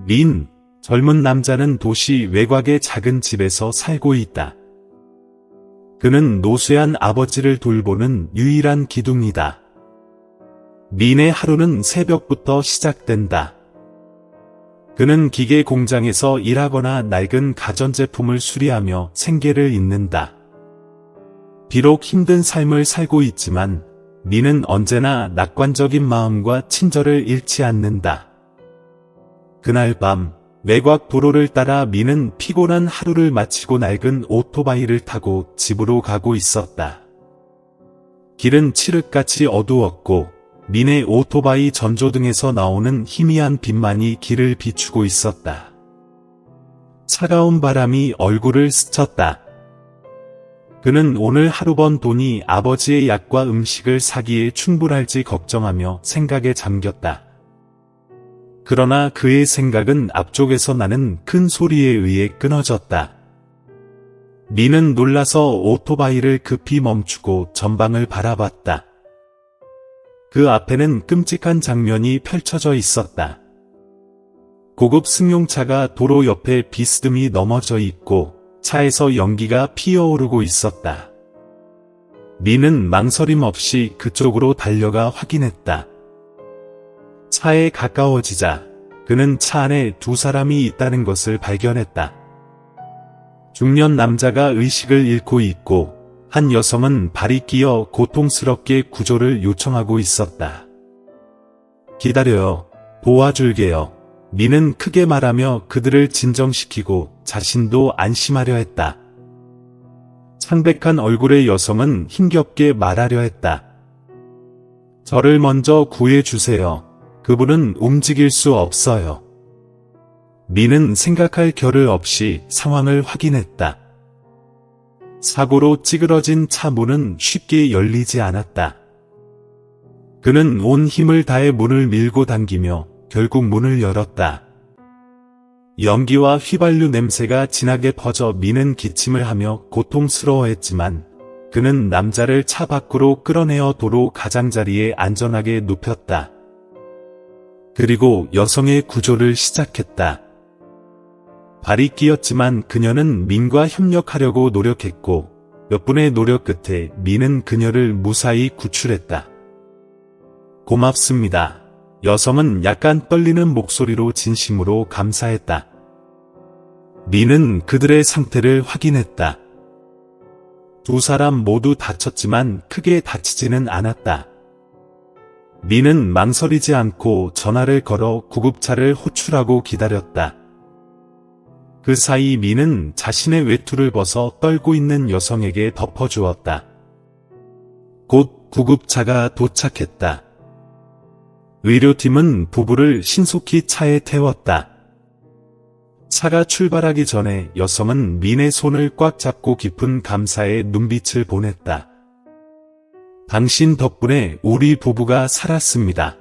민, 젊은 남자는 도시 외곽의 작은 집에서 살고 있다. 그는 노쇠한 아버지를 돌보는 유일한 기둥이다. 민의 하루는 새벽부터 시작된다. 그는 기계 공장에서 일하거나 낡은 가전제품을 수리하며 생계를 잇는다. 비록 힘든 삶을 살고 있지만 민은 언제나 낙관적인 마음과 친절을 잃지 않는다. 그날 밤 외곽 도로를 따라 민은 피곤한 하루를 마치고 낡은 오토바이를 타고 집으로 가고 있었다. 길은 칠흑같이 어두웠고 민의 오토바이 전조등에서 나오는 희미한 빛만이 길을 비추고 있었다. 차가운 바람이 얼굴을 스쳤다. 그는 오늘 하루 번 돈이 아버지의 약과 음식을 사기에 충분할지 걱정하며 생각에 잠겼다. 그러나 그의 생각은 앞쪽에서 나는 큰 소리에 의해 끊어졌다. 민은 놀라서 오토바이를 급히 멈추고 전방을 바라봤다. 그 앞에는 끔찍한 장면이 펼쳐져 있었다. 고급 승용차가 도로 옆에 비스듬히 넘어져 있고 차에서 연기가 피어오르고 있었다. 민은 망설임 없이 그쪽으로 달려가 확인했다. 차에 가까워지자 그는 차 안에 두 사람이 있다는 것을 발견했다. 중년 남자가 의식을 잃고 있고 한 여성은 발이 끼어 고통스럽게 구조를 요청하고 있었다. 기다려요. 도와줄게요. 민은 크게 말하며 그들을 진정시키고 자신도 안심하려 했다. 창백한 얼굴의 여성은 힘겹게 말하려 했다. 저를 먼저 구해주세요. 그분은 움직일 수 없어요. 민은 생각할 겨를 없이 상황을 확인했다. 사고로 찌그러진 차 문은 쉽게 열리지 않았다. 그는 온 힘을 다해 문을 밀고 당기며 결국 문을 열었다. 연기와 휘발유 냄새가 진하게 퍼져 민은 기침을 하며 고통스러워했지만 그는 남자를 차 밖으로 끌어내어 도로 가장자리에 안전하게 눕혔다. 그리고 여성의 구조를 시작했다. 발이 끼었지만 그녀는 민과 협력하려고 노력했고 몇 분의 노력 끝에 민은 그녀를 무사히 구출했다. 고맙습니다. 여성은 약간 떨리는 목소리로 진심으로 감사했다. 민은 그들의 상태를 확인했다. 두 사람 모두 다쳤지만 크게 다치지는 않았다. 민은 망설이지 않고 전화를 걸어 구급차를 호출하고 기다렸다. 그 사이 민은 자신의 외투를 벗어 떨고 있는 여성에게 덮어주었다. 곧 구급차가 도착했다. 의료팀은 부부를 신속히 차에 태웠다. 차가 출발하기 전에 여성은 민의 손을 꽉 잡고 깊은 감사의 눈빛을 보냈다. 당신 덕분에 우리 부부가 살았습니다.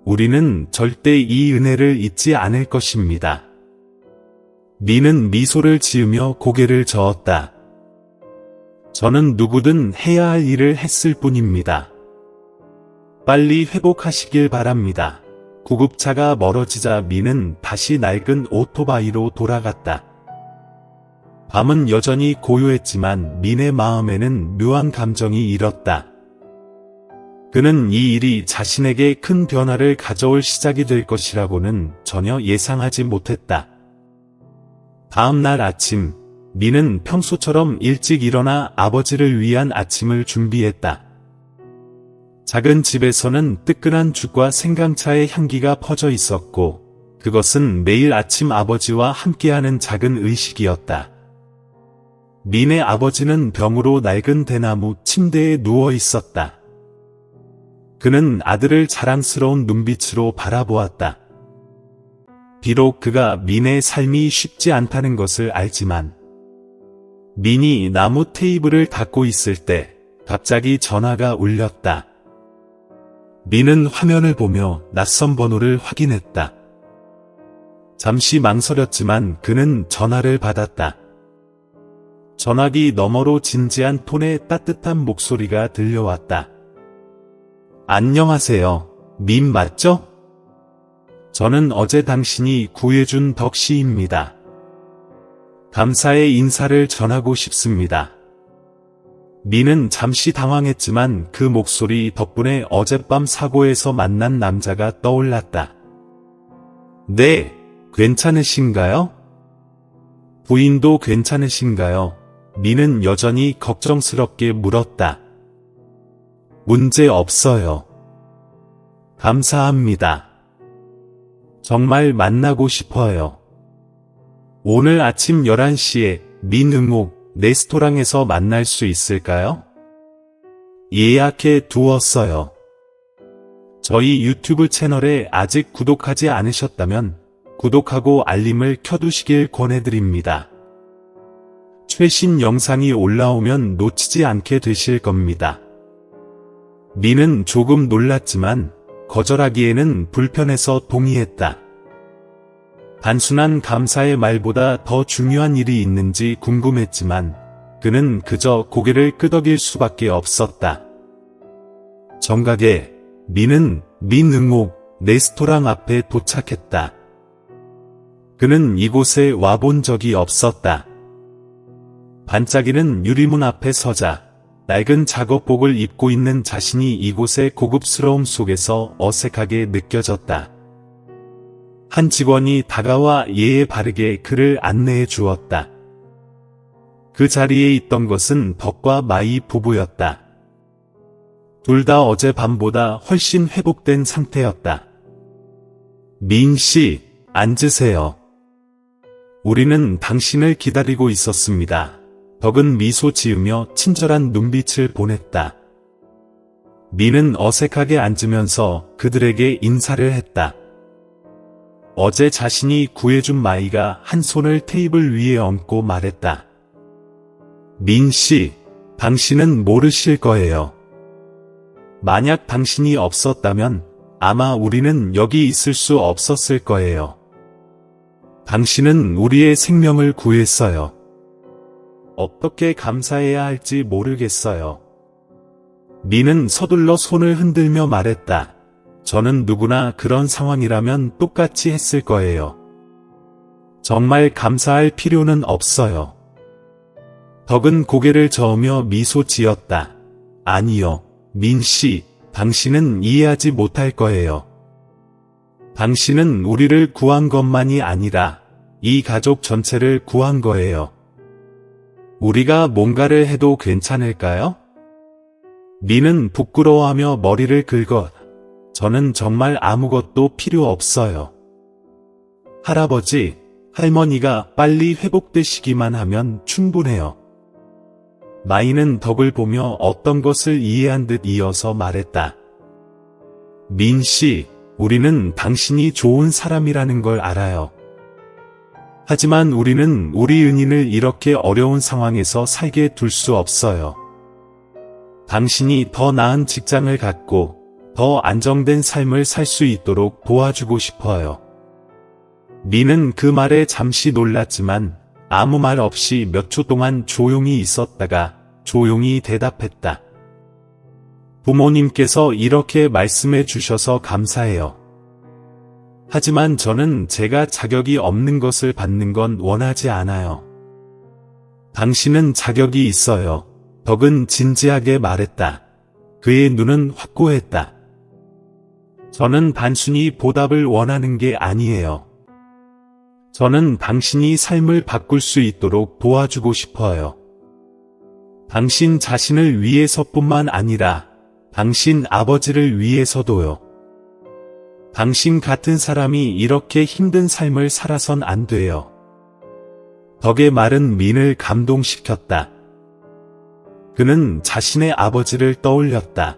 우리는 절대 이 은혜를 잊지 않을 것입니다. 민은 미소를 지으며 고개를 저었다. 저는 누구든 해야 할 일을 했을 뿐입니다. 빨리 회복하시길 바랍니다. 구급차가 멀어지자 민은 다시 낡은 오토바이로 돌아갔다. 밤은 여전히 고요했지만 민의 마음에는 묘한 감정이 일었다. 그는 이 일이 자신에게 큰 변화를 가져올 시작이 될 것이라고는 전혀 예상하지 못했다. 다음 날 아침, 민은 평소처럼 일찍 일어나 아버지를 위한 아침을 준비했다. 작은 집에서는 뜨끈한 죽과 생강차의 향기가 퍼져 있었고, 그것은 매일 아침 아버지와 함께하는 작은 의식이었다. 민의 아버지는 병으로 낡은 대나무 침대에 누워 있었다. 그는 아들을 자랑스러운 눈빛으로 바라보았다. 비록 그가 민의 삶이 쉽지 않다는 것을 알지만 민이 나무 테이블을 닦고 있을 때 갑자기 전화가 울렸다. 민은 화면을 보며 낯선 번호를 확인했다. 잠시 망설였지만 그는 전화를 받았다. 전화기 너머로 진지한 톤의 따뜻한 목소리가 들려왔다. 안녕하세요. 민 맞죠? 저는 어제 당신이 구해준 덕씨입니다. 감사의 인사를 전하고 싶습니다. 미는 잠시 당황했지만 그 목소리 덕분에 어젯밤 사고에서 만난 남자가 떠올랐다. 네, 괜찮으신가요? 부인도 괜찮으신가요? 미는 여전히 걱정스럽게 물었다. 문제 없어요. 감사합니다. 정말 만나고 싶어요. 오늘 아침 11시에 민응옥 레스토랑에서 만날 수 있을까요? 예약해 두었어요. 저희 유튜브 채널에 아직 구독하지 않으셨다면 구독하고 알림을 켜두시길 권해드립니다. 최신 영상이 올라오면 놓치지 않게 되실 겁니다. 미는 조금 놀랐지만 거절하기에는 불편해서 동의했다. 단순한 감사의 말보다 더 중요한 일이 있는지 궁금했지만 그는 그저 고개를 끄덕일 수밖에 없었다. 정각에 미는 민응옥 레스토랑 앞에 도착했다. 그는 이곳에 와본 적이 없었다. 반짝이는 유리문 앞에 서자 낡은 작업복을 입고 있는 자신이 이곳의 고급스러움 속에서 어색하게 느껴졌다. 한 직원이 다가와 예의 바르게 그를 안내해 주었다. 그 자리에 있던 것은 덕과 마이 부부였다. 둘 다 어제 밤보다 훨씬 회복된 상태였다. 민 씨, 앉으세요. 우리는 당신을 기다리고 있었습니다. 덕은 미소 지으며 친절한 눈빛을 보냈다. 미는 어색하게 앉으면서 그들에게 인사를 했다. 어제 자신이 구해준 마이가 한 손을 테이블 위에 얹고 말했다. 민 씨, 당신은 모르실 거예요. 만약 당신이 없었다면 아마 우리는 여기 있을 수 없었을 거예요. 당신은 우리의 생명을 구했어요. 어떻게 감사해야 할지 모르겠어요. 미는 서둘러 손을 흔들며 말했다. 저는 누구나 그런 상황이라면 똑같이 했을 거예요. 정말 감사할 필요는 없어요. 덕은 고개를 저으며 미소 지었다. 아니요, 민 씨, 당신은 이해하지 못할 거예요. 당신은 우리를 구한 것만이 아니라 이 가족 전체를 구한 거예요. 우리가 뭔가를 해도 괜찮을까요? 미는 부끄러워하며 머리를 긁어. 저는 정말 아무것도 필요 없어요. 할아버지, 할머니가 빨리 회복되시기만 하면 충분해요. 마이는 덕을 보며 어떤 것을 이해한 듯 이어서 말했다. 민 씨, 우리는 당신이 좋은 사람이라는 걸 알아요. 하지만 우리는 우리 은인을 이렇게 어려운 상황에서 살게 둘 수 없어요. 당신이 더 나은 직장을 갖고 더 안정된 삶을 살 수 있도록 도와주고 싶어요. 미는 그 말에 잠시 놀랐지만 아무 말 없이 몇 초 동안 조용히 있었다가 조용히 대답했다. 부모님께서 이렇게 말씀해 주셔서 감사해요. 하지만 저는 제가 자격이 없는 것을 받는 건 원하지 않아요. 당신은 자격이 있어요. 덕은 진지하게 말했다. 그의 눈은 확고했다. 저는 단순히 보답을 원하는 게 아니에요. 저는 당신이 삶을 바꿀 수 있도록 도와주고 싶어요. 당신 자신을 위해서뿐만 아니라 당신 아버지를 위해서도요. 당신 같은 사람이 이렇게 힘든 삶을 살아선 안 돼요. 덕의 말은 민을 감동시켰다. 그는 자신의 아버지를 떠올렸다.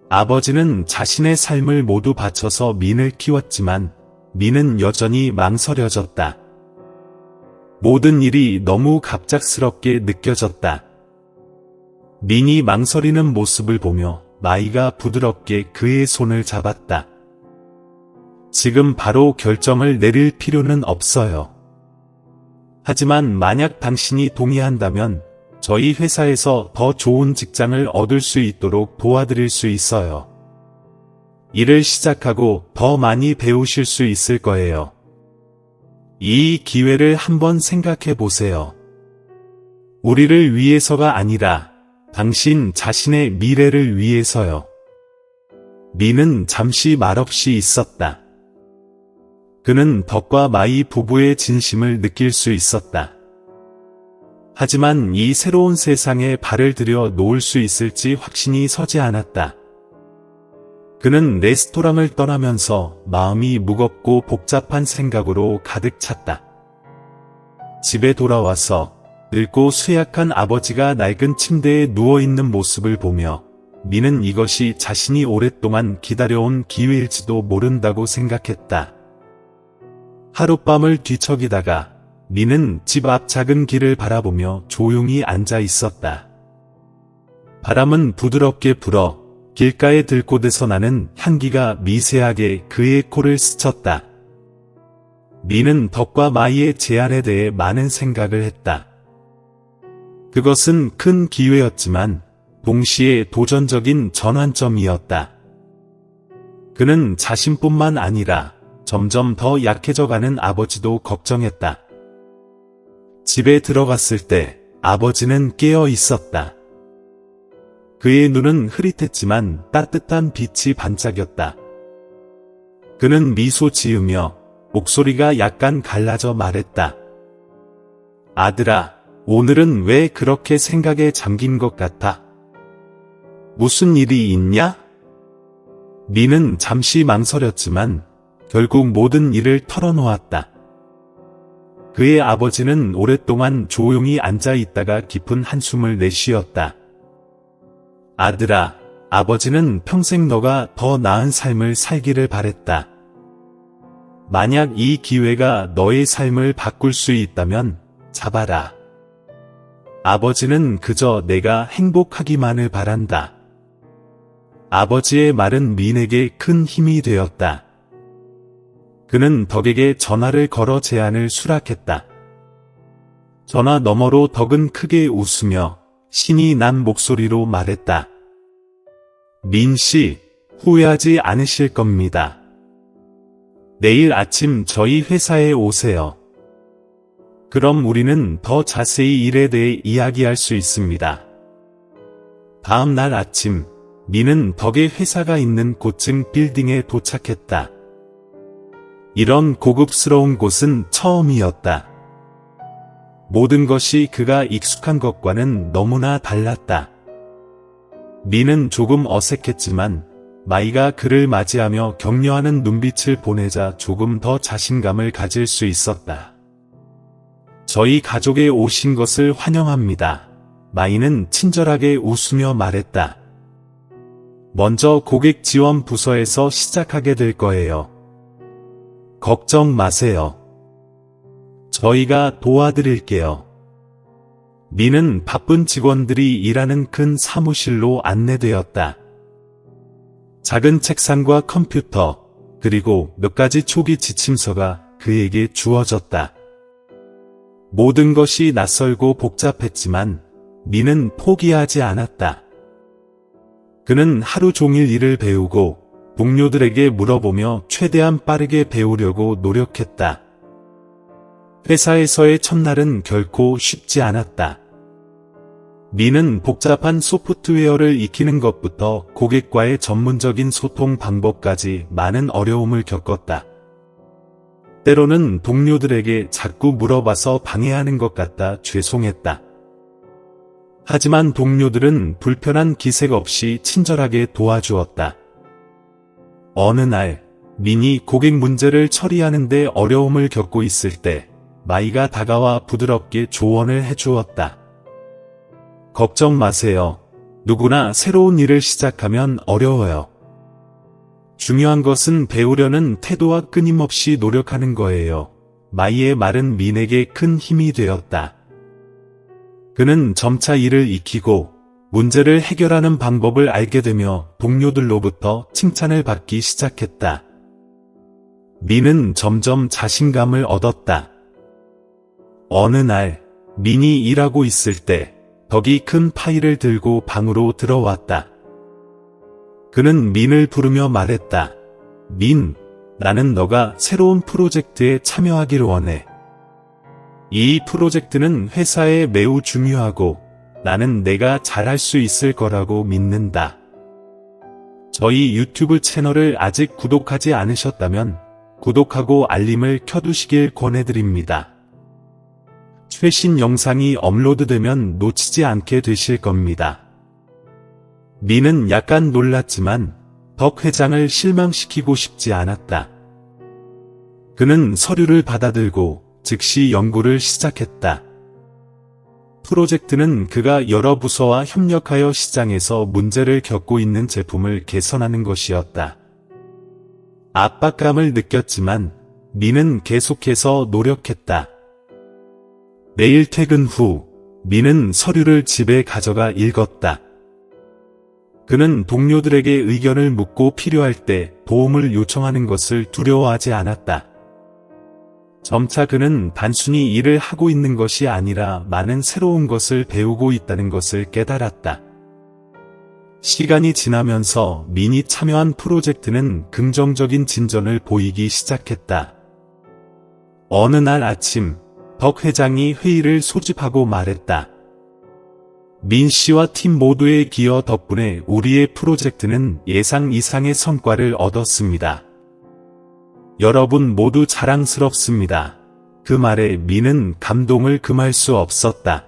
아버지는 자신의 삶을 모두 바쳐서 민을 키웠지만 민은 여전히 망설여졌다. 모든 일이 너무 갑작스럽게 느껴졌다. 민이 망설이는 모습을 보며 마이가 부드럽게 그의 손을 잡았다. 지금 바로 결정을 내릴 필요는 없어요. 하지만 만약 당신이 동의한다면 저희 회사에서 더 좋은 직장을 얻을 수 있도록 도와드릴 수 있어요. 일을 시작하고 더 많이 배우실 수 있을 거예요. 이 기회를 한번 생각해 보세요. 우리를 위해서가 아니라 당신 자신의 미래를 위해서요. 민은 잠시 말없이 있었다. 그는 덕과 마이 부부의 진심을 느낄 수 있었다. 하지만 이 새로운 세상에 발을 들여 놓을 수 있을지 확신이 서지 않았다. 그는 레스토랑을 떠나면서 마음이 무겁고 복잡한 생각으로 가득 찼다. 집에 돌아와서 늙고 쇠약한 아버지가 낡은 침대에 누워있는 모습을 보며 민은 이것이 자신이 오랫동안 기다려온 기회일지도 모른다고 생각했다. 하룻밤을 뒤척이다가 민은 집 앞 작은 길을 바라보며 조용히 앉아 있었다. 바람은 부드럽게 불어 길가의 들꽃에서 나는 향기가 미세하게 그의 코를 스쳤다. 민은 덕과 마이의 제안에 대해 많은 생각을 했다. 그것은 큰 기회였지만 동시에 도전적인 전환점이었다. 그는 자신뿐만 아니라 점점 더 약해져가는 아버지도 걱정했다. 집에 들어갔을 때 아버지는 깨어 있었다. 그의 눈은 흐릿했지만 따뜻한 빛이 반짝였다. 그는 미소 지으며 목소리가 약간 갈라져 말했다. 아들아, 오늘은 왜 그렇게 생각에 잠긴 것 같아? 무슨 일이 있냐? 민은 잠시 망설였지만 결국 모든 일을 털어놓았다. 그의 아버지는 오랫동안 조용히 앉아 있다가 깊은 한숨을 내쉬었다. 아들아, 아버지는 평생 너가 더 나은 삶을 살기를 바랬다. 만약 이 기회가 너의 삶을 바꿀 수 있다면 잡아라. 아버지는 그저 내가 행복하기만을 바란다. 아버지의 말은 민에게 큰 힘이 되었다. 그는 덕에게 전화를 걸어 제안을 수락했다. 전화 너머로 덕은 크게 웃으며 신이 난 목소리로 말했다. 민 씨, 후회하지 않으실 겁니다. 내일 아침 저희 회사에 오세요. 그럼 우리는 더 자세히 일에 대해 이야기할 수 있습니다. 다음 날 아침, 민은 덕의 회사가 있는 고층 빌딩에 도착했다. 이런 고급스러운 곳은 처음이었다. 모든 것이 그가 익숙한 것과는 너무나 달랐다. 민은 조금 어색했지만 마이가 그를 맞이하며 격려하는 눈빛을 보내자 조금 더 자신감을 가질 수 있었다. 저희 가족에 오신 것을 환영합니다. 마이는 친절하게 웃으며 말했다. 먼저 고객 지원 부서에서 시작하게 될 거예요. 걱정 마세요. 저희가 도와드릴게요. 민은 바쁜 직원들이 일하는 큰 사무실로 안내되었다. 작은 책상과 컴퓨터, 그리고 몇 가지 초기 지침서가 그에게 주어졌다. 모든 것이 낯설고 복잡했지만 민은 포기하지 않았다. 그는 하루 종일 일을 배우고 동료들에게 물어보며 최대한 빠르게 배우려고 노력했다. 회사에서의 첫날은 결코 쉽지 않았다. 민은 복잡한 소프트웨어를 익히는 것부터 고객과의 전문적인 소통 방법까지 많은 어려움을 겪었다. 때로는 동료들에게 자꾸 물어봐서 방해하는 것 같아 죄송했다. 하지만 동료들은 불편한 기색 없이 친절하게 도와주었다. 어느 날, 민이 고객 문제를 처리하는데 어려움을 겪고 있을 때 마이가 다가와 부드럽게 조언을 해주었다. 걱정 마세요. 누구나 새로운 일을 시작하면 어려워요. 중요한 것은 배우려는 태도와 끊임없이 노력하는 거예요. 마이의 말은 민에게 큰 힘이 되었다. 그는 점차 일을 익히고 문제를 해결하는 방법을 알게 되며 동료들로부터 칭찬을 받기 시작했다. 민은 점점 자신감을 얻었다. 어느 날, 민이 일하고 있을 때 덕이 큰 파일을 들고 방으로 들어왔다. 그는 민을 부르며 말했다. 민, 나는 너가 새로운 프로젝트에 참여하길 원해. 이 프로젝트는 회사에 매우 중요하고 나는 내가 잘할 수 있을 거라고 믿는다. 저희 유튜브 채널을 아직 구독하지 않으셨다면 구독하고 알림을 켜두시길 권해드립니다. 최신 영상이 업로드되면 놓치지 않게 되실 겁니다. 민은 약간 놀랐지만 덕 회장을 실망시키고 싶지 않았다. 그는 서류를 받아들고 즉시 연구를 시작했다. 프로젝트는 그가 여러 부서와 협력하여 시장에서 문제를 겪고 있는 제품을 개선하는 것이었다. 압박감을 느꼈지만 민은 계속해서 노력했다. 매일 퇴근 후 민은 서류를 집에 가져가 읽었다. 그는 동료들에게 의견을 묻고 필요할 때 도움을 요청하는 것을 두려워하지 않았다. 점차 그는 단순히 일을 하고 있는 것이 아니라 많은 새로운 것을 배우고 있다는 것을 깨달았다. 시간이 지나면서 민이 참여한 프로젝트는 긍정적인 진전을 보이기 시작했다. 어느 날 아침, 덕 회장이 회의를 소집하고 말했다. 민 씨와 팀 모두의 기여 덕분에 우리의 프로젝트는 예상 이상의 성과를 얻었습니다. 여러분 모두 자랑스럽습니다. 그 말에 민은 감동을 금할 수 없었다.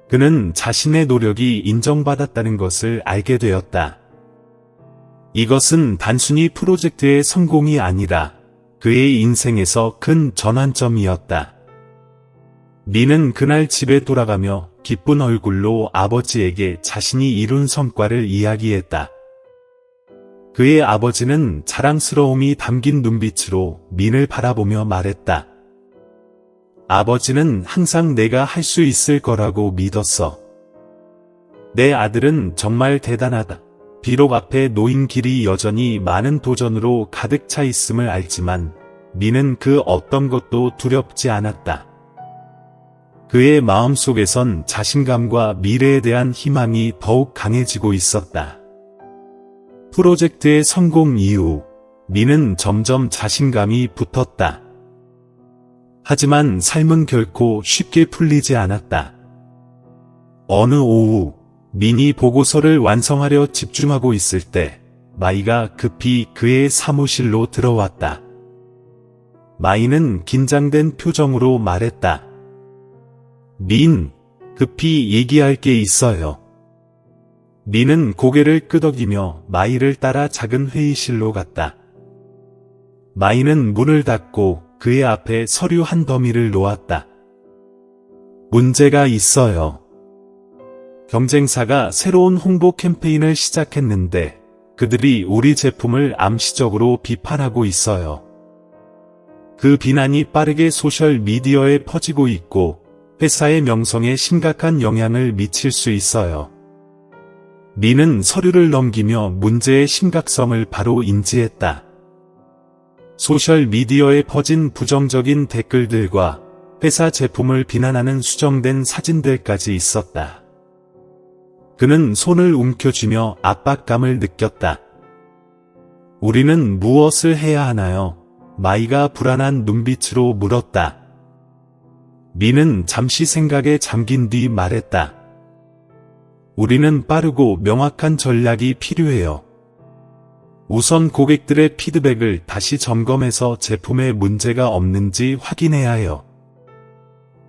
그는 자신의 노력이 인정받았다는 것을 알게 되었다. 이것은 단순히 프로젝트의 성공이 아니라 그의 인생에서 큰 전환점이었다. 민은 그날 집에 돌아가며 기쁜 얼굴로 아버지에게 자신이 이룬 성과를 이야기했다. 그의 아버지는 자랑스러움이 담긴 눈빛으로 민을 바라보며 말했다. 아버지는 항상 내가 할 수 있을 거라고 믿었어. 내 아들은 정말 대단하다. 비록 앞에 놓인 길이 여전히 많은 도전으로 가득 차 있음을 알지만 민은 그 어떤 것도 두렵지 않았다. 그의 마음속에선 자신감과 미래에 대한 희망이 더욱 강해지고 있었다. 프로젝트의 성공 이후 민은 점점 자신감이 붙었다. 하지만 삶은 결코 쉽게 풀리지 않았다. 어느 오후 민이 보고서를 완성하려 집중하고 있을 때 마이가 급히 그의 사무실로 들어왔다. 마이는 긴장된 표정으로 말했다. 민, 급히 얘기할 게 있어요. 민은 고개를 끄덕이며 마이를 따라 작은 회의실로 갔다. 마이는 문을 닫고 그의 앞에 서류 한 더미를 놓았다. 문제가 있어요. 경쟁사가 새로운 홍보 캠페인을 시작했는데 그들이 우리 제품을 암시적으로 비판하고 있어요. 그 비난이 빠르게 소셜 미디어에 퍼지고 있고 회사의 명성에 심각한 영향을 미칠 수 있어요. 민은 서류를 넘기며 문제의 심각성을 바로 인지했다. 소셜미디어에 퍼진 부정적인 댓글들과 회사 제품을 비난하는 수정된 사진들까지 있었다. 그는 손을 움켜쥐며 압박감을 느꼈다. 우리는 무엇을 해야 하나요? 마이가 불안한 눈빛으로 물었다. 민은 잠시 생각에 잠긴 뒤 말했다. 우리는 빠르고 명확한 전략이 필요해요. 우선 고객들의 피드백을 다시 점검해서 제품에 문제가 없는지 확인해야 해요.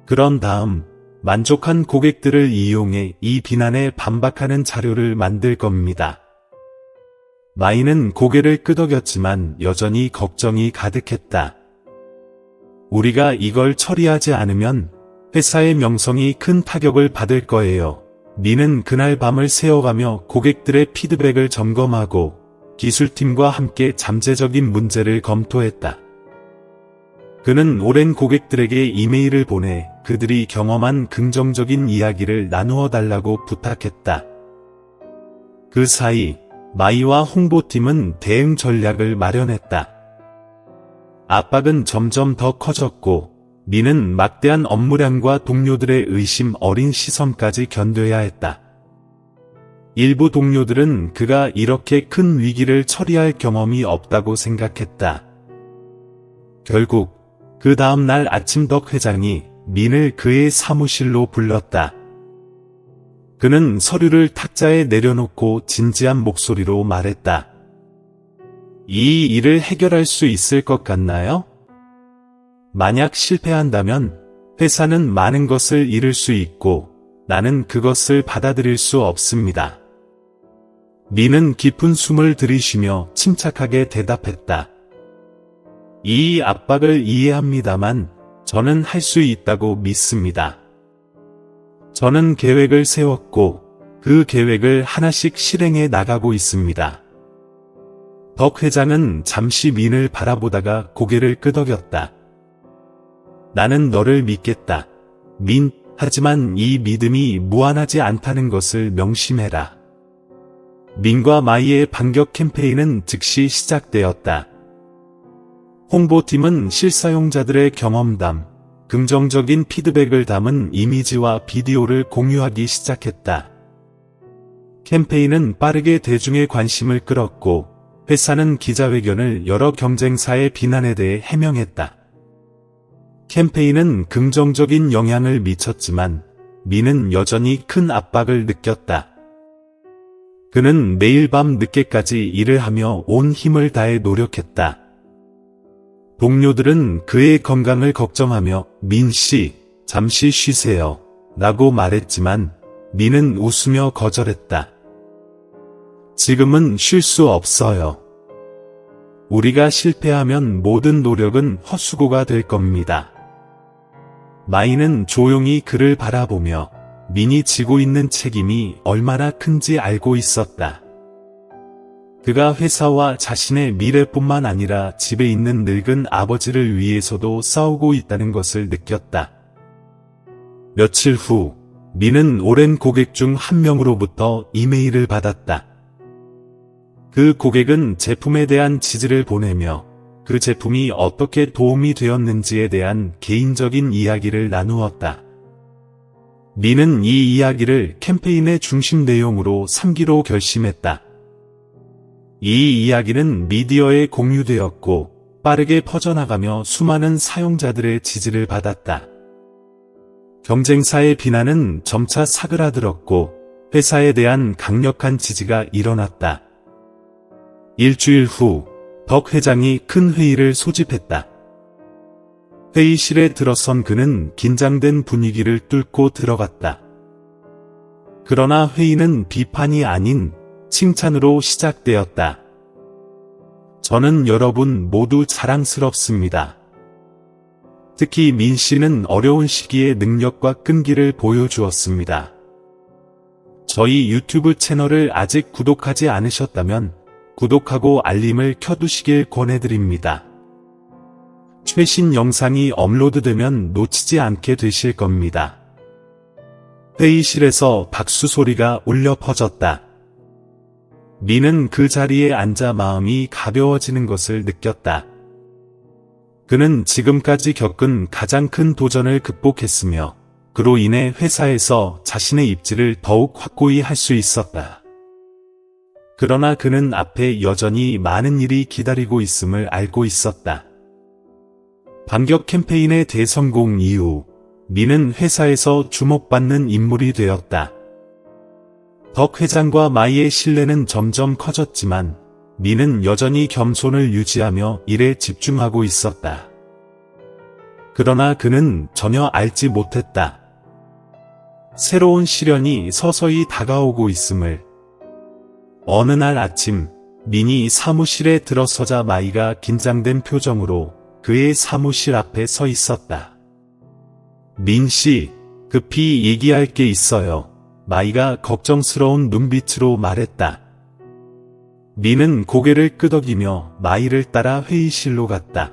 그런 다음 만족한 고객들을 이용해 이 비난에 반박하는 자료를 만들 겁니다. 마이는 고개를 끄덕였지만 여전히 걱정이 가득했다. 우리가 이걸 처리하지 않으면 회사의 명성이 큰 타격을 받을 거예요. 민은 그날 밤을 새워가며 고객들의 피드백을 점검하고 기술팀과 함께 잠재적인 문제를 검토했다. 그는 오랜 고객들에게 이메일을 보내 그들이 경험한 긍정적인 이야기를 나누어 달라고 부탁했다. 그 사이 마이와 홍보팀은 대응 전략을 마련했다. 압박은 점점 더 커졌고 민은 막대한 업무량과 동료들의 의심 어린 시선까지 견뎌야 했다. 일부 동료들은 그가 이렇게 큰 위기를 처리할 경험이 없다고 생각했다. 결국 그 다음 날 아침 덕 회장이 민을 그의 사무실로 불렀다. 그는 서류를 탁자에 내려놓고 진지한 목소리로 말했다. 이 일을 해결할 수 있을 것 같나요? 만약 실패한다면 회사는 많은 것을 잃을 수 있고 나는 그것을 받아들일 수 없습니다. 민은 깊은 숨을 들이쉬며 침착하게 대답했다. 이 압박을 이해합니다만 저는 할 수 있다고 믿습니다. 저는 계획을 세웠고 그 계획을 하나씩 실행해 나가고 있습니다. 덕 회장은 잠시 민을 바라보다가 고개를 끄덕였다. 나는 너를 믿겠다. 민, 하지만 이 믿음이 무한하지 않다는 것을 명심해라. 민과 마이의 반격 캠페인은 즉시 시작되었다. 홍보팀은 실사용자들의 경험담, 긍정적인 피드백을 담은 이미지와 비디오를 공유하기 시작했다. 캠페인은 빠르게 대중의 관심을 끌었고 회사는 기자회견을 열어 경쟁사의 비난에 대해 해명했다. 캠페인은 긍정적인 영향을 미쳤지만 민은 여전히 큰 압박을 느꼈다. 그는 매일 밤 늦게까지 일을 하며 온 힘을 다해 노력했다. 동료들은 그의 건강을 걱정하며 민 씨, 잠시 쉬세요. 라고 말했지만 민은 웃으며 거절했다. 지금은 쉴 수 없어요. 우리가 실패하면 모든 노력은 헛수고가 될 겁니다. 마이는 조용히 그를 바라보며 민이 지고 있는 책임이 얼마나 큰지 알고 있었다. 그가 회사와 자신의 미래뿐만 아니라 집에 있는 늙은 아버지를 위해서도 싸우고 있다는 것을 느꼈다. 며칠 후, 민은 오랜 고객 중 한 명으로부터 이메일을 받았다. 그 고객은 제품에 대한 지지를 보내며 그 제품이 어떻게 도움이 되었는지에 대한 개인적인 이야기를 나누었다. 민은 이 이야기를 캠페인의 중심 내용으로 삼기로 결심했다. 이 이야기는 미디어에 공유되었고 빠르게 퍼져나가며 수많은 사용자들의 지지를 받았다. 경쟁사의 비난은 점차 사그라들었고 회사에 대한 강력한 지지가 일어났다. 일주일 후, 덕 회장이 큰 회의를 소집했다. 회의실에 들어선 그는 긴장된 분위기를 뚫고 들어갔다. 그러나 회의는 비판이 아닌 칭찬으로 시작되었다. 저는 여러분 모두 자랑스럽습니다. 특히 민 씨는 어려운 시기에 능력과 끈기를 보여주었습니다. 저희 유튜브 채널을 아직 구독하지 않으셨다면 구독하고 알림을 켜두시길 권해드립니다. 최신 영상이 업로드되면 놓치지 않게 되실 겁니다. 회의실에서 박수 소리가 울려 퍼졌다. 민은 그 자리에 앉아 마음이 가벼워지는 것을 느꼈다. 그는 지금까지 겪은 가장 큰 도전을 극복했으며 그로 인해 회사에서 자신의 입지를 더욱 확고히 할 수 있었다. 그러나 그는 앞에 여전히 많은 일이 기다리고 있음을 알고 있었다. 반격 캠페인의 대성공 이후 민은 회사에서 주목받는 인물이 되었다. 덕 회장과 마이의 신뢰는 점점 커졌지만 민은 여전히 겸손을 유지하며 일에 집중하고 있었다. 그러나 그는 전혀 알지 못했다. 새로운 시련이 서서히 다가오고 있음을. 어느 날 아침, 민이 사무실에 들어서자 마이가 긴장된 표정으로 그의 사무실 앞에 서 있었다. 민 씨, 급히 얘기할 게 있어요. 마이가 걱정스러운 눈빛으로 말했다. 민은 고개를 끄덕이며 마이를 따라 회의실로 갔다.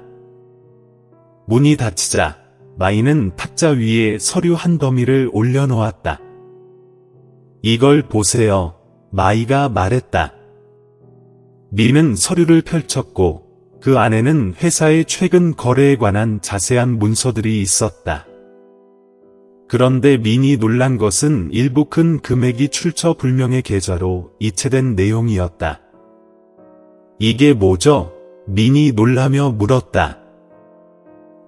문이 닫히자 마이는 탁자 위에 서류 한 더미를 올려놓았다. 이걸 보세요. 마이가 말했다. 민은 서류를 펼쳤고 그 안에는 회사의 최근 거래에 관한 자세한 문서들이 있었다. 그런데 민이 놀란 것은 일부 큰 금액이 출처불명의 계좌로 이체된 내용이었다. 이게 뭐죠? 민이 놀라며 물었다.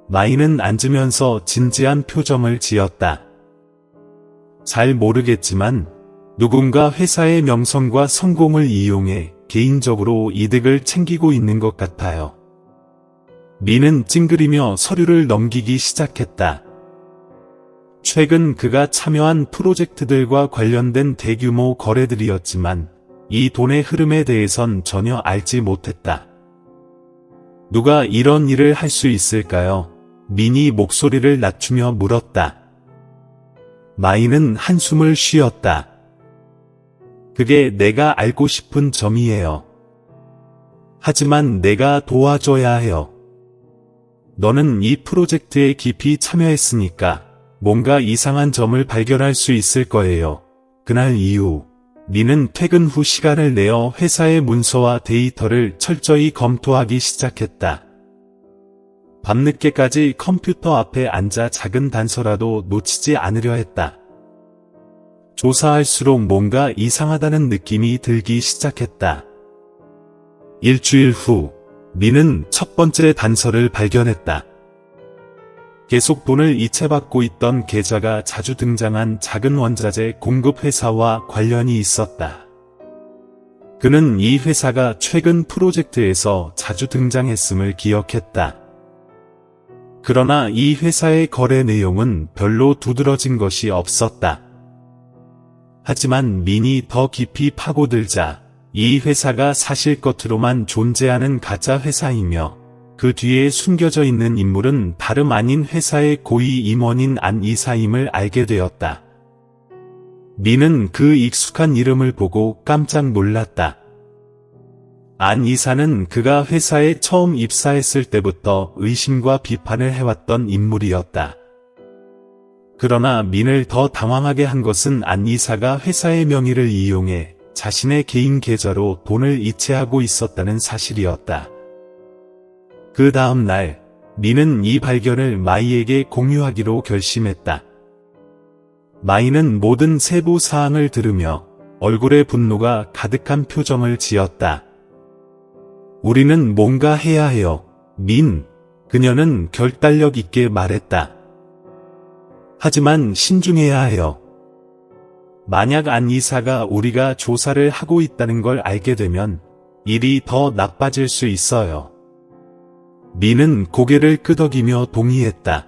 마이는 앉으면서 진지한 표정을 지었다. 잘 모르겠지만 누군가 회사의 명성과 성공을 이용해 개인적으로 이득을 챙기고 있는 것 같아요. 민은 찡그리며 서류를 넘기기 시작했다. 최근 그가 참여한 프로젝트들과 관련된 대규모 거래들이었지만 이 돈의 흐름에 대해선 전혀 알지 못했다. 누가 이런 일을 할 수 있을까요? 민이 목소리를 낮추며 물었다. 마이는 한숨을 쉬었다. 그게 내가 알고 싶은 점이에요. 하지만 내가 도와줘야 해요. 너는 이 프로젝트에 깊이 참여했으니까 뭔가 이상한 점을 발견할 수 있을 거예요. 그날 이후 민은 퇴근 후 시간을 내어 회사의 문서와 데이터를 철저히 검토하기 시작했다. 밤늦게까지 컴퓨터 앞에 앉아 작은 단서라도 놓치지 않으려 했다. 조사할수록 뭔가 이상하다는 느낌이 들기 시작했다. 일주일 후, 민은 첫 번째 단서를 발견했다. 계속 돈을 이체받고 있던 계좌가 자주 등장한 작은 원자재 공급 회사와 관련이 있었다. 그는 이 회사가 최근 프로젝트에서 자주 등장했음을 기억했다. 그러나 이 회사의 거래 내용은 별로 두드러진 것이 없었다. 하지만 민이 더 깊이 파고들자 이 회사가 사실 겉으로만 존재하는 가짜 회사이며 그 뒤에 숨겨져 있는 인물은 다름 아닌 회사의 고위 임원인 안 이사임을 알게 되었다. 민은 그 익숙한 이름을 보고 깜짝 놀랐다. 안 이사는 그가 회사에 처음 입사했을 때부터 의심과 비판을 해왔던 인물이었다. 그러나 민을 더 당황하게 한 것은 안 이사가 회사의 명의를 이용해 자신의 개인 계좌로 돈을 이체하고 있었다는 사실이었다. 그 다음 날, 민은 이 발견을 마이에게 공유하기로 결심했다. 마이는 모든 세부 사항을 들으며 얼굴에 분노가 가득한 표정을 지었다. 우리는 뭔가 해야 해요, 민. 그녀는 결단력 있게 말했다. 하지만 신중해야 해요. 만약 안 이사가 우리가 조사를 하고 있다는 걸 알게 되면 일이 더 나빠질 수 있어요. 민은 고개를 끄덕이며 동의했다.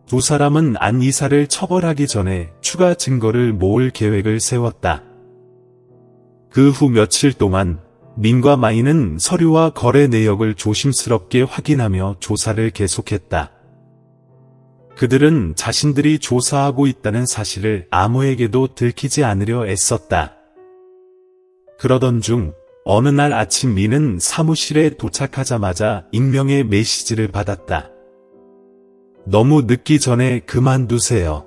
두 사람은 안 이사를 처벌하기 전에 추가 증거를 모을 계획을 세웠다. 그 후 며칠 동안 민과 마이는 서류와 거래 내역을 조심스럽게 확인하며 조사를 계속했다. 그들은 자신들이 조사하고 있다는 사실을 아무에게도 들키지 않으려 애썼다. 그러던 중 어느 날 아침 민은 사무실에 도착하자마자 익명의 메시지를 받았다. 너무 늦기 전에 그만두세요.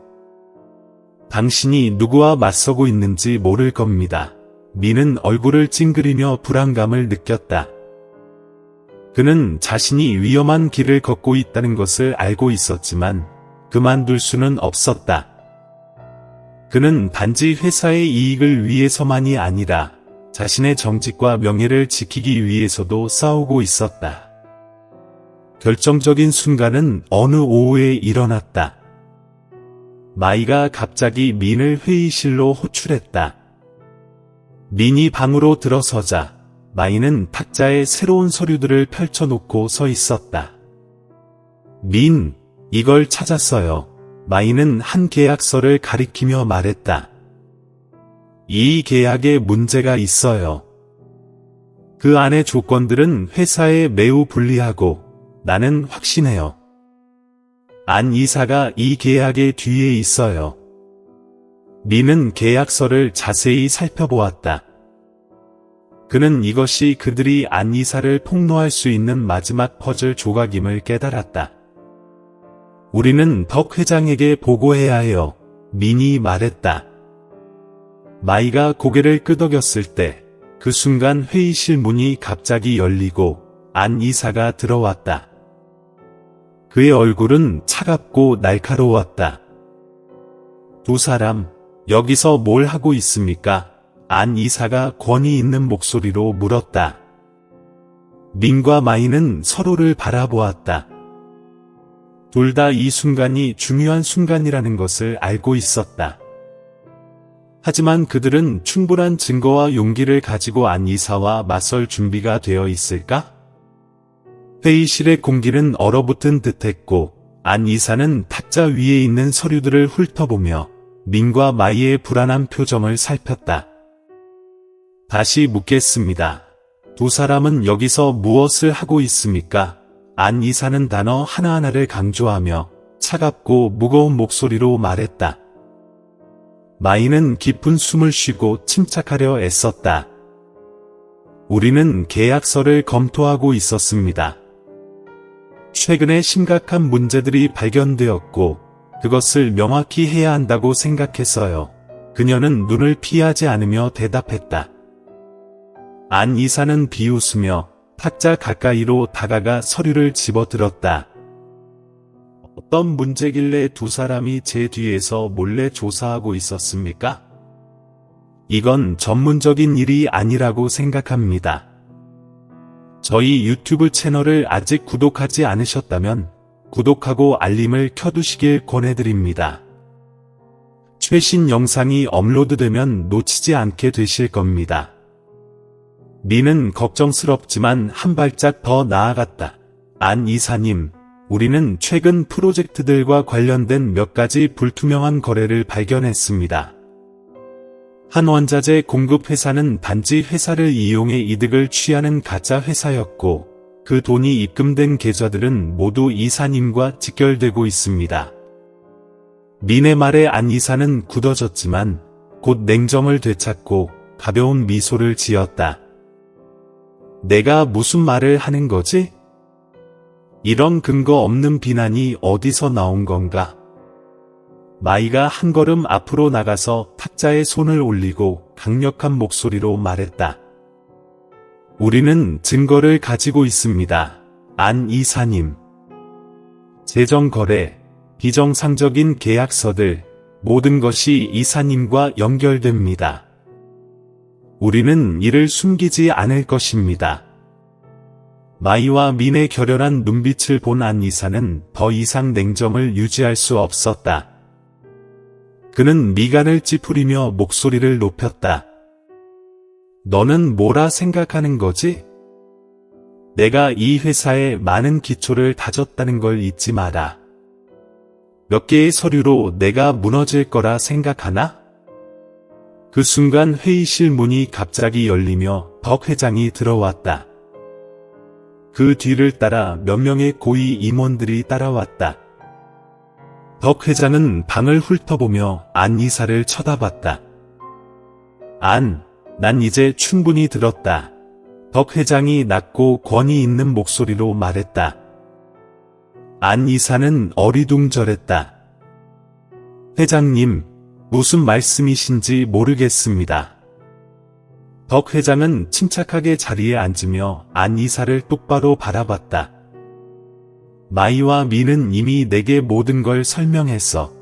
당신이 누구와 맞서고 있는지 모를 겁니다. 민은 얼굴을 찡그리며 불안감을 느꼈다. 그는 자신이 위험한 길을 걷고 있다는 것을 알고 있었지만 그만둘 수는 없었다. 그는 단지 회사의 이익을 위해서만이 아니라 자신의 정직과 명예를 지키기 위해서도 싸우고 있었다. 결정적인 순간은 어느 오후에 일어났다. 마이가 갑자기 민을 회의실로 호출했다. 민이 방으로 들어서자 마이는 탁자에 새로운 서류들을 펼쳐놓고 서 있었다. 민, 이걸 찾았어요. 마이는 한 계약서를 가리키며 말했다. 이 계약에 문제가 있어요. 그 안의 조건들은 회사에 매우 불리하고 나는 확신해요. 안 이사가 이 계약의 뒤에 있어요. 민은 계약서를 자세히 살펴보았다. 그는 이것이 그들이 안 이사를 폭로할 수 있는 마지막 퍼즐 조각임을 깨달았다. 우리는 덕 회장에게 보고해야 해요. 민이 말했다. 마이가 고개를 끄덕였을 때 그 순간 회의실 문이 갑자기 열리고 안 이사가 들어왔다. 그의 얼굴은 차갑고 날카로웠다. 두 사람, 여기서 뭘 하고 있습니까? 안 이사가 권위 있는 목소리로 물었다. 민과 마이는 서로를 바라보았다. 둘 다 이 순간이 중요한 순간이라는 것을 알고 있었다. 하지만 그들은 충분한 증거와 용기를 가지고 안 이사와 맞설 준비가 되어 있을까? 회의실의 공기는 얼어붙은 듯했고 안 이사는 탁자 위에 있는 서류들을 훑어보며 민과 마이의 불안한 표정을 살폈다. 다시 묻겠습니다. 두 사람은 여기서 무엇을 하고 있습니까? 안 이사는 단어 하나하나를 강조하며 차갑고 무거운 목소리로 말했다. 마이는 깊은 숨을 쉬고 침착하려 애썼다. 우리는 계약서를 검토하고 있었습니다. 최근에 심각한 문제들이 발견되었고 그것을 명확히 해야 한다고 생각했어요. 그녀는 눈을 피하지 않으며 대답했다. 안 이사는 비웃으며 탁자 가까이로 다가가 서류를 집어들었다. 어떤 문제길래 두 사람이 제 뒤에서 몰래 조사하고 있었습니까? 이건 전문적인 일이 아니라고 생각합니다. 저희 유튜브 채널을 아직 구독하지 않으셨다면 구독하고 알림을 켜두시길 권해드립니다. 최신 영상이 업로드되면 놓치지 않게 되실 겁니다. 민은 걱정스럽지만 한 발짝 더 나아갔다. 안 이사님, 우리는 최근 프로젝트들과 관련된 몇 가지 불투명한 거래를 발견했습니다. 한 원자재 공급 회사는 단지 회사를 이용해 이득을 취하는 가짜 회사였고 그 돈이 입금된 계좌들은 모두 이사님과 직결되고 있습니다. 민의 말에 안 이사는 굳어졌지만 곧 냉정을 되찾고 가벼운 미소를 지었다. 내가 무슨 말을 하는 거지? 이런 근거 없는 비난이 어디서 나온 건가? 마이가 한 걸음 앞으로 나가서 탁자에 손을 올리고 강력한 목소리로 말했다. 우리는 증거를 가지고 있습니다. 안 이사님. 재정거래, 비정상적인 계약서들, 모든 것이 이사님과 연결됩니다. 우리는 이를 숨기지 않을 것입니다. 마이와 민의 결연한 눈빛을 본 안 이사는 더 이상 냉정을 유지할 수 없었다. 그는 미간을 찌푸리며 목소리를 높였다. 너는 뭐라 생각하는 거지? 내가 이 회사에 많은 기초를 다졌다는 걸 잊지 마라. 몇 개의 서류로 내가 무너질 거라 생각하나? 그 순간 회의실 문이 갑자기 열리며 덕 회장이 들어왔다. 그 뒤를 따라 몇 명의 고위 임원들이 따라왔다. 덕 회장은 방을 훑어보며 안 이사를 쳐다봤다. 난 이제 충분히 들었다. 덕 회장이 낮고 권위 있는 목소리로 말했다. 안 이사는 어리둥절했다. 회장님, 무슨 말씀이신지 모르겠습니다. 덕 회장은 침착하게 자리에 앉으며 안 이사를 똑바로 바라봤다. 마이와 민은 이미 내게 모든 걸 설명했어.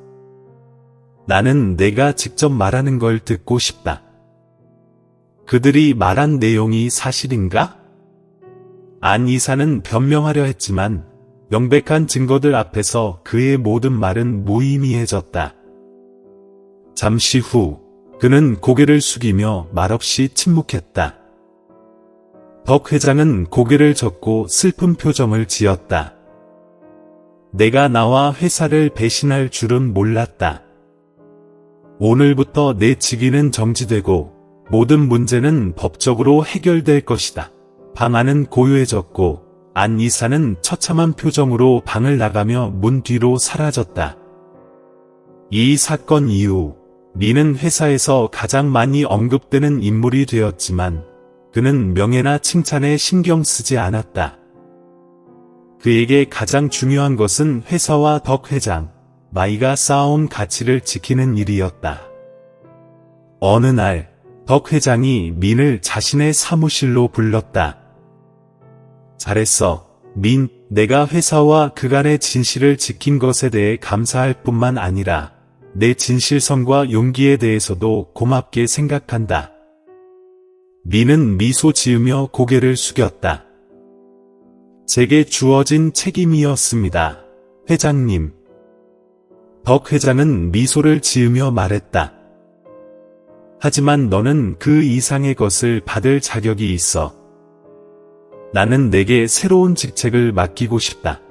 나는 내가 직접 말하는 걸 듣고 싶다. 그들이 말한 내용이 사실인가? 안 이사는 변명하려 했지만 명백한 증거들 앞에서 그의 모든 말은 무의미해졌다. 잠시 후 그는 고개를 숙이며 말없이 침묵했다. 덕 회장은 고개를 젓고 슬픈 표정을 지었다. 내가 나와 회사를 배신할 줄은 몰랐다. 오늘부터 내 직위는 정지되고 모든 문제는 법적으로 해결될 것이다. 방 안은 고요해졌고 안 이사는 처참한 표정으로 방을 나가며 문 뒤로 사라졌다. 이 사건 이후 민은 회사에서 가장 많이 언급되는 인물이 되었지만 그는 명예나 칭찬에 신경 쓰지 않았다. 그에게 가장 중요한 것은 회사와 덕 회장, 마이가 쌓아온 가치를 지키는 일이었다. 어느 날 덕 회장이 민을 자신의 사무실로 불렀다. 잘했어, 민. 내가 회사와 그간의 진실을 지킨 것에 대해 감사할 뿐만 아니라 내 진실성과 용기에 대해서도 고맙게 생각한다. 민은 미소 지으며 고개를 숙였다. 제게 주어진 책임이었습니다, 회장님. 덕 회장은 미소를 지으며 말했다. 하지만 너는 그 이상의 것을 받을 자격이 있어. 나는 내게 새로운 직책을 맡기고 싶다.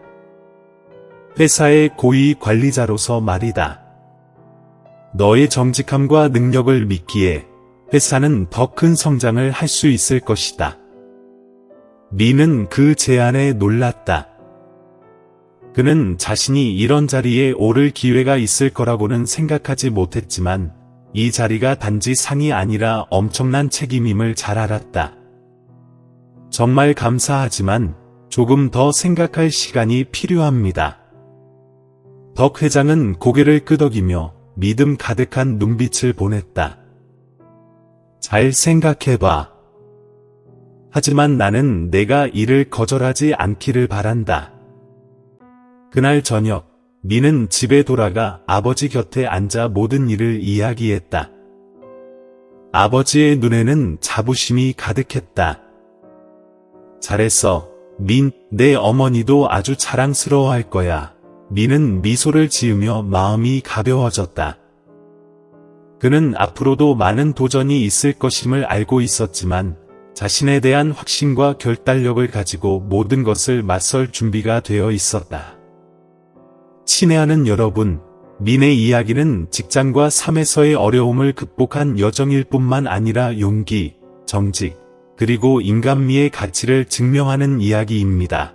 회사의 고위 관리자로서 말이다. 너의 정직함과 능력을 믿기에 회사는 더 큰 성장을 할 수 있을 것이다. 민은 그 제안에 놀랐다. 그는 자신이 이런 자리에 오를 기회가 있을 거라고는 생각하지 못했지만 이 자리가 단지 상이 아니라 엄청난 책임임을 잘 알았다. 정말 감사하지만 조금 더 생각할 시간이 필요합니다. 덕 회장은 고개를 끄덕이며 믿음 가득한 눈빛을 보냈다. 잘 생각해봐. 하지만 나는 내가 이를 거절하지 않기를 바란다. 그날 저녁, 민은 집에 돌아가 아버지 곁에 앉아 모든 일을 이야기했다. 아버지의 눈에는 자부심이 가득했다. 잘했어, 민, 내 어머니도 아주 자랑스러워할 거야. 민은 미소를 지으며 마음이 가벼워졌다. 그는 앞으로도 많은 도전이 있을 것임을 알고 있었지만 자신에 대한 확신과 결단력을 가지고 모든 것을 맞설 준비가 되어 있었다. 친애하는 여러분, 민의 이야기는 직장과 삶에서의 어려움을 극복한 여정일 뿐만 아니라 용기, 정직, 그리고 인간미의 가치를 증명하는 이야기입니다.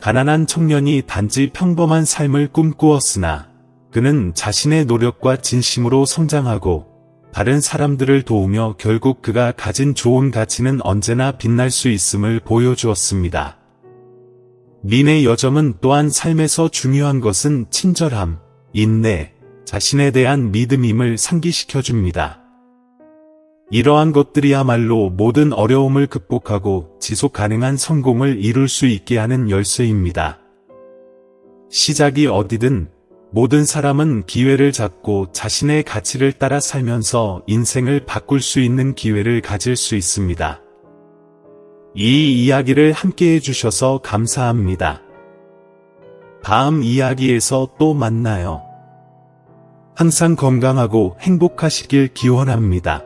가난한 청년이 단지 평범한 삶을 꿈꾸었으나 그는 자신의 노력과 진심으로 성장하고 다른 사람들을 도우며 결국 그가 가진 좋은 가치는 언제나 빛날 수 있음을 보여주었습니다. 민의 여정은 또한 삶에서 중요한 것은 친절함, 인내, 자신에 대한 믿음임을 상기시켜줍니다. 이러한 것들이야말로 모든 어려움을 극복하고 지속 가능한 성공을 이룰 수 있게 하는 열쇠입니다. 시작이 어디든 모든 사람은 기회를 잡고 자신의 가치를 따라 살면서 인생을 바꿀 수 있는 기회를 가질 수 있습니다. 이 이야기를 함께 해주셔서 감사합니다. 다음 이야기에서 또 만나요. 항상 건강하고 행복하시길 기원합니다.